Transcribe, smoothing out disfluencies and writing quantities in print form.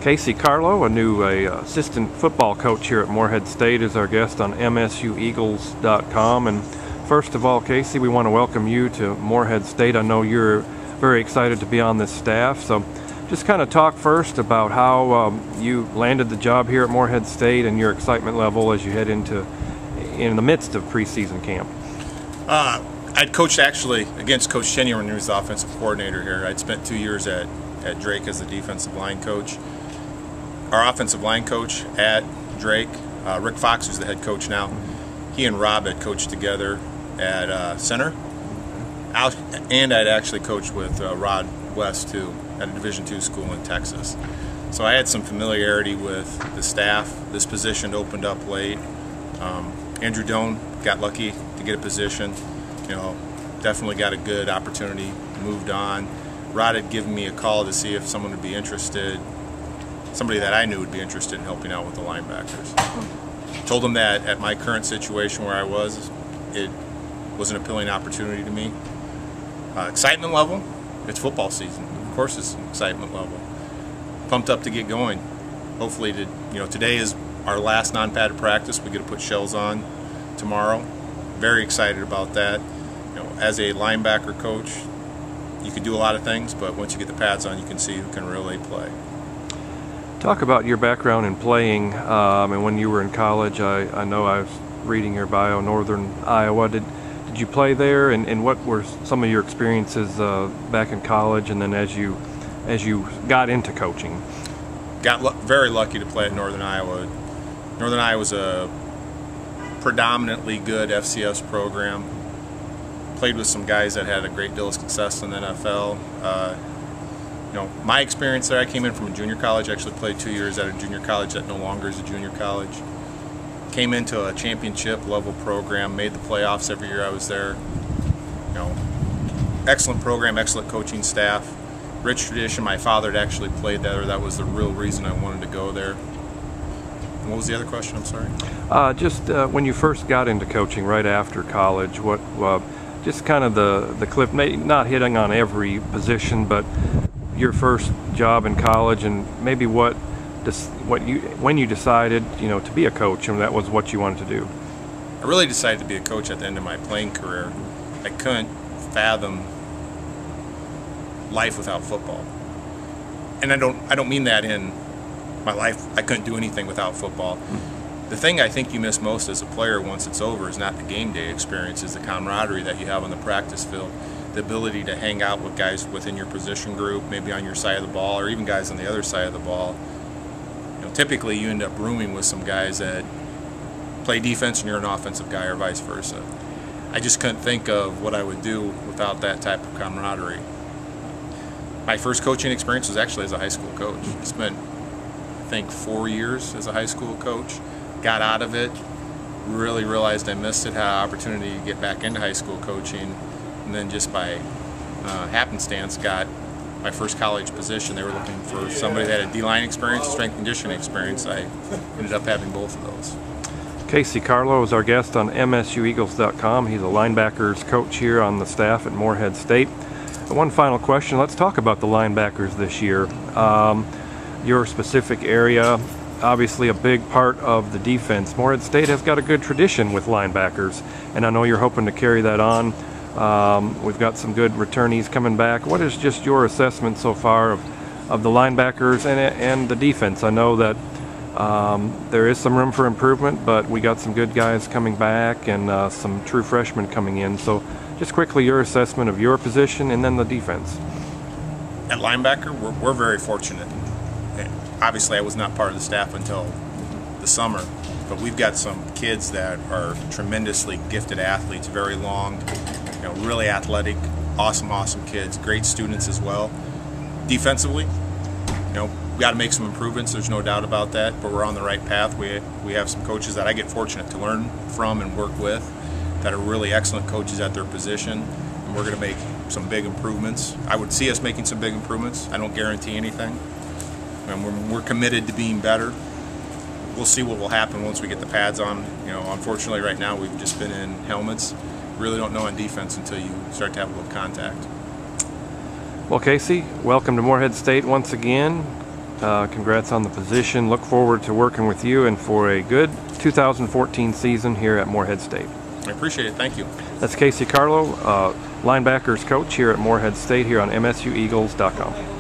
Carlo, a new assistant football coach here at Morehead State, is our guest on MSUEagles.com. And first of all, Casey, we want to welcome you to Morehead State. I know you're very excited to be on this staff. So just kind of talk first about how you landed the job here at Morehead State and your excitement level as you head in the midst of preseason camp. I'd coached actually against Coach Cheney when he was the offensive coordinator here. I'd spent 2 years at Drake as the defensive line coach. Our offensive line coach at Drake, Rick Fox, who's the head coach now, he and Rob had coached together at center. And I'd actually coached with Rod West, too, at a Division II school in Texas. So I had some familiarity with the staff. This position opened up late. Andrew Doan got lucky to get a position. Definitely got a good opportunity, moved on. Rod had given me a call to see if someone would be interested, somebody that I knew would be interested in helping out with the linebackers. Told him that at my current situation where I was, it was an appealing opportunity to me. Excitement level, it's football season. Of course it's excitement level. Pumped up to get going. Hopefully, today is our last non-padded practice. We get to put shells on tomorrow. Very excited about that. As a linebacker coach, you can do a lot of things, but once you get the pads on, you can see who can really play. Talk about your background in playing, and when you were in college. I know I was reading your bio, Northern Iowa. Did you play there, and what were some of your experiences back in college, and then as you got into coaching? Got very lucky to play at Northern Iowa. Northern Iowa was a predominantly good FCS program. Played with some guys that had a great deal of success in the NFL. My experience there, I came in from a junior college. Actually played 2 years at a junior college that no longer is a junior college. Came into a championship level program, made the playoffs every year I was there. Excellent program, excellent coaching staff. Rich tradition. My father had actually played there. That was the real reason I wanted to go there. And what was the other question? I'm sorry. Just when you first got into coaching right after college, what just kind of the cliff, not hitting on every position, but your first job in college, and maybe when you decided to be a coach, and that was what you wanted to do. I really decided to be a coach at the end of my playing career. I couldn't fathom life without football, and I don't mean that in my life. I couldn't do anything without football. The thing I think you miss most as a player once it's over is not the game day experience, is the camaraderie that you have on the practice field, the ability to hang out with guys within your position group, maybe on your side of the ball, or even guys on the other side of the ball. Typically you end up rooming with some guys that play defense and you're an offensive guy, or vice versa. I just couldn't think of what I would do without that type of camaraderie. My first coaching experience was actually as a high school coach. I spent, I think, 4 years as a high school coach. Got out of it, really realized I missed it, had an opportunity to get back into high school coaching, and then just by happenstance got my first college position. They were looking for somebody that had D-line experience, strength and conditioning experience. I ended up having both of those. Carlo is our guest on MSUEagles.com. He's a linebackers coach here on the staff at Morehead State. And one final question. Let's talk about the linebackers this year. Your specific area, obviously a big part of the defense. Morehead State has got a good tradition with linebackers, and I know you're hoping to carry that on. We've got some good returnees coming back. What is just your assessment so far of the linebackers and the defense? I know that there is some room for improvement, but we got some good guys coming back and some true freshmen coming in. So just quickly, your assessment of your position and then the defense. At linebacker, we're very fortunate. Obviously, I was not part of the staff until the summer, but we've got some kids that are tremendously gifted athletes, very long, really athletic, awesome kids, great students as well. Defensively, we got to make some improvements, there's no doubt about that, but we're on the right path. We have some coaches that I get fortunate to learn from and work with that are really excellent coaches at their position, and we're going to make some big improvements. I would see us making some big improvements. I don't guarantee anything. And we're committed to being better. We'll see what will happen once we get the pads on. Unfortunately right now we've just been in helmets. Really don't know on defense until you start to have a little contact. Well, Casey, welcome to Morehead State once again. Congrats on the position. Look forward to working with you and for a good 2014 season here at Morehead State. I appreciate it. Thank you. That's Carlo, linebackers coach here at Morehead State here on MSUEagles.com.